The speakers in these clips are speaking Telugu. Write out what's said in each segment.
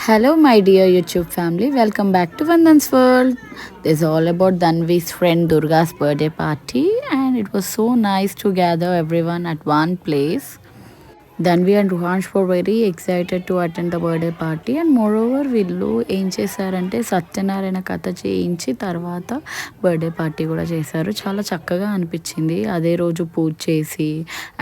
Hello, my dear YouTube family. Welcome back to Vandan's World. This is all about Danvi's friend Durga's birthday party, and it was so nice to gather everyone at one place. Dhanvi and Ruhansh for very excited to attend the birthday party and moreover వీళ్ళు ఏం చేశారంటే సత్యనారాయణ కథ చేయించి తర్వాత బర్త్డే పార్టీ కూడా చేశారు. చాలా చక్కగా అనిపించింది. అదే రోజు పూజ చేసి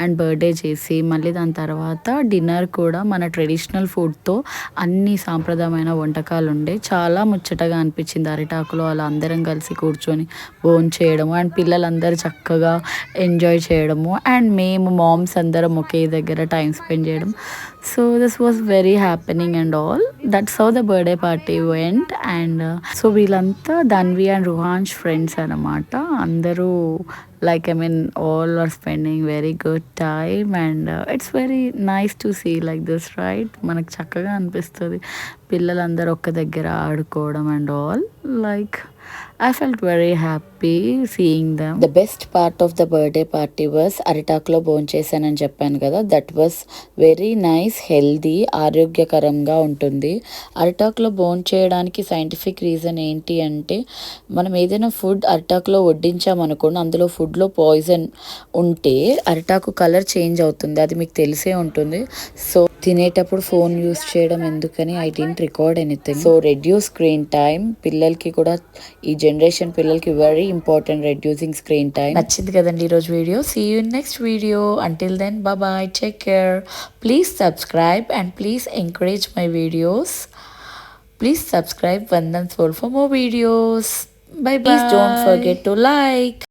అండ్ బర్త్డే చేసి మళ్ళీ దాని తర్వాత డిన్నర్ కూడా మన ట్రెడిషనల్ ఫుడ్తో అన్ని సాంప్రదాయమైన వంటకాలు ఉండే చాలా ముచ్చటగా అనిపించింది. అరిటాకులో అలా అందరం కలిసి కూర్చొని భోజనం చేయడము అండ్ పిల్లలందరూ చక్కగా ఎంజాయ్ చేయడము అండ్ మేము మామ్స్ అందరం ఒకే దగ్గర టైం స్పెండ్ చేయడం. So this was very happening and all. That's how the birthday party vent. And so వీళ్ళంతా ధన్వి అండ్ రుహాన్ష్ ఫ్రెండ్స్ అనమాట. అందరూ like all are spending very good time and it's very nice to see like this, right? మనకు చక్కగా అనిపిస్తుంది పిల్లలందరూ ఒక్క దగ్గర ఆడుకోవడం and all. Like I felt very happy seeing them. The best part of the birthday party was అరిటాకులో భోంచేసానని చెప్పాను కదా, that was very nice, healthy, ఆరోగ్యకరంగా ఉంటుంది. అరిటాకులో భోంచేయడానికి సైంటిఫిక్ రీజన్ ఏంటి అంటే మనం ఏదైనా ఫుడ్ అరిటాకులో వడ్డించామనుకోండి, అందులో ఫుడ్లో పాయిజన్ ఉంటే అరిటాకు కలర్ చేంజ్ అవుతుంది. అది మీకు తెలిసే ఉంటుంది. సో తినేటప్పుడు ఫోన్ యూస్ చేయడం ఎందుకని I didn't record anything. So reduce screen time. పిల్లలకి కూడా ఈ జనరేషన్ పిల్లలకి very important reducing screen time. నచ్చింది కదండి ఈరోజు video. See you in next video. Until then bye, take care. Please subscribe and please encourage my videos. Please subscribe Vandan's World for more videos. Bye bye. Please don't forget to like.